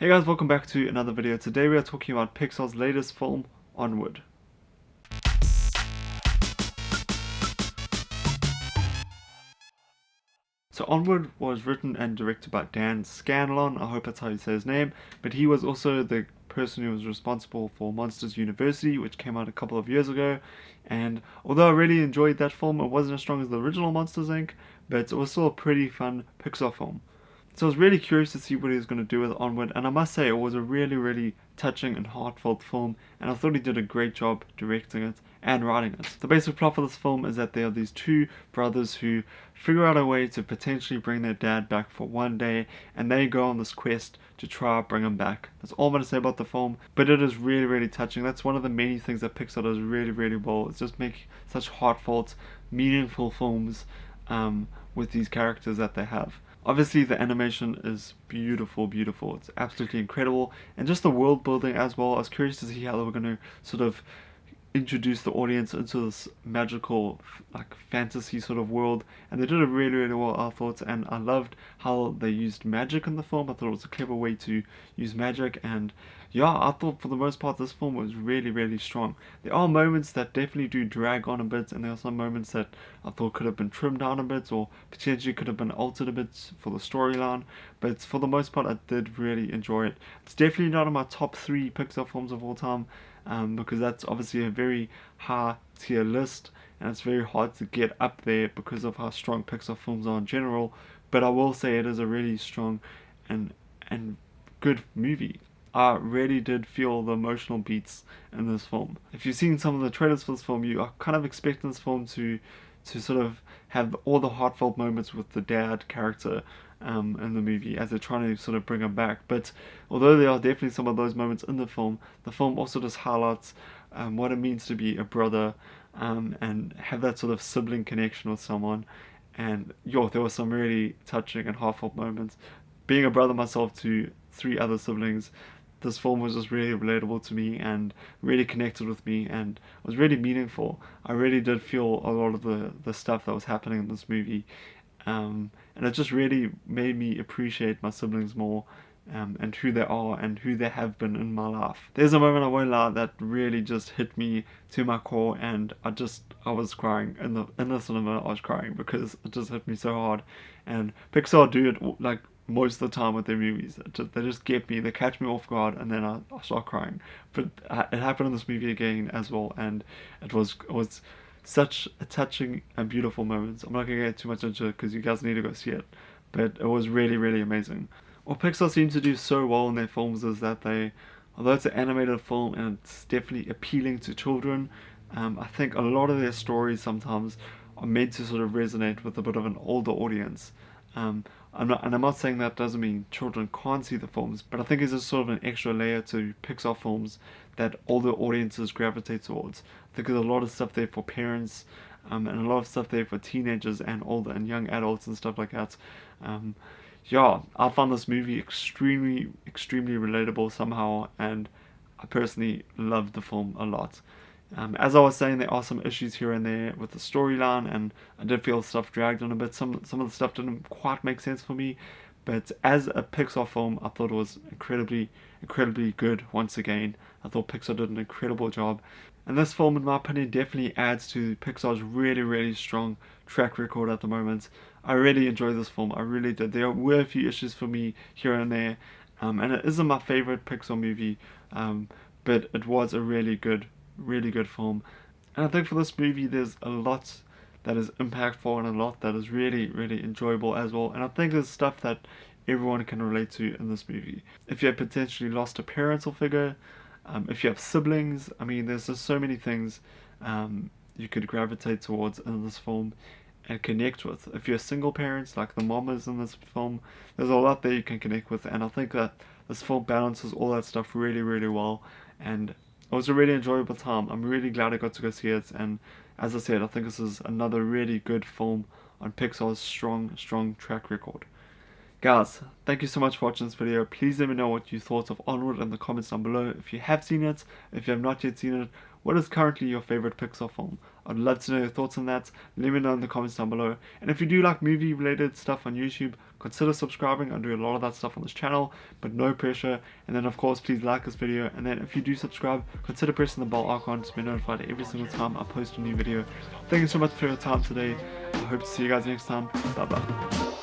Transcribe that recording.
Hey guys, welcome back to another video. Today we are talking about Pixar's latest film, Onward. So Onward was written and directed by Dan Scanlon, I hope that's how you say his name, but he was also the person who was responsible for Monsters University, which came out a couple of years ago. And although I really enjoyed that film, it wasn't as strong as the original Monsters Inc., but it was still a pretty fun Pixar film. So I was really curious to see what he was going to do with Onward, and I must say it was a really touching and heartfelt film, and I thought he did a great job directing it and writing it. The basic plot for this film is that there are these two brothers who figure out a way to potentially bring their dad back for one day, and they go on this quest to try to bring him back. That's all I'm going to say about the film, but it is really touching. That's one of the many things that Pixar does really well. It's just make such heartfelt, meaningful films with these characters that they have. Obviously the animation is beautiful. It's absolutely incredible, and just the world building as well. I was curious to see how they were going to sort of introduce the audience into this magical, like, fantasy sort of world, and they did it really well, I thought. And I loved how they used magic in the film. I thought it was a clever way to use magic, and yeah, I thought for the most part this film was really strong. There are moments that definitely do drag on a bit, and there are some moments that I thought could have been trimmed down a bit, or potentially could have been altered a bit for the storyline, but for the most part I did really enjoy it. It's definitely not in my top 3 Pixar films of all time, because that's obviously a very high tier list, and it's very hard to get up there because of how strong Pixar films are in general. But I will say it is a really strong and good movie. I really did feel the emotional beats in this film. If you've seen some of the trailers for this film, you are kind of expecting this film to sort of have all the heartfelt moments with the dad character in the movie as they're trying to sort of bring him back. But although there are definitely some of those moments in the film also just highlights what it means to be a brother, and have that sort of sibling connection with someone. And there were some really touching and heartfelt moments. Being a brother myself to 3 other siblings, this film was just really relatable to me and really connected with me and was really meaningful. I really did feel a lot of the stuff that was happening in this movie, and it just really made me appreciate my siblings more, and who they are and who they have been in my life. There's a moment, I won't lie, that really just hit me to my core, and I was crying in the cinema. I was crying because it just hit me so hard. And Pixar do it like most of the time with their movies. They just get me, they catch me off guard, and then I start crying. But it happened in this movie again as well, and it was such a touching and beautiful moment. I'm not gonna get too much into it because you guys need to go see it, but it was really amazing. What Pixar seems to do so well in their films is that although it's an animated film and it's definitely appealing to children, I think a lot of their stories sometimes are meant to sort of resonate with a bit of an older audience. I'm not saying that doesn't mean children can't see the films, but I think it's just sort of an extra layer to Pixar films that older audiences gravitate towards. I think there's a lot of stuff there for parents, and a lot of stuff there for teenagers and older and young adults and stuff like that. I found this movie extremely relatable somehow, and I personally loved the film a lot. As I was saying, there are some issues here and there with the storyline, and I did feel stuff dragged on a bit. Some of the stuff didn't quite make sense for me, but as a Pixar film, I thought it was incredibly good once again. I thought Pixar did an incredible job. And this film, in my opinion, definitely adds to Pixar's really strong track record at the moment. I really enjoyed this film, I really did. There were a few issues for me here and there, and it isn't my favorite Pixar movie, but it was a really good film. And I think for this movie there's a lot that is impactful and a lot that is really enjoyable as well. And I think there's stuff that everyone can relate to in this movie. If you have potentially lost a parental figure, if you have siblings, I mean, there's just so many things you could gravitate towards in this film and connect with. If you're a single parent, like the mamas in this film, there's a lot there you can connect with, and I think that this film balances all that stuff really well, and it was a really enjoyable time. I'm really glad I got to go see it, and as I said, I think this is another really good film on Pixar's strong track record. Guys, thank you so much for watching this video. Please let me know what you thought of Onward in the comments down below. If you have seen it, if you have not yet seen it, what is currently your favorite Pixar film? I'd love to know your thoughts on that. Let me know in the comments down below. And if you do like movie related stuff on YouTube, consider subscribing. I do a lot of that stuff on this channel, but no pressure. And then of course, please like this video, and then if you do subscribe, consider pressing the bell icon to be notified every single time I post a new video. Thank you so much for your time today. I hope to see you guys next time. Bye bye.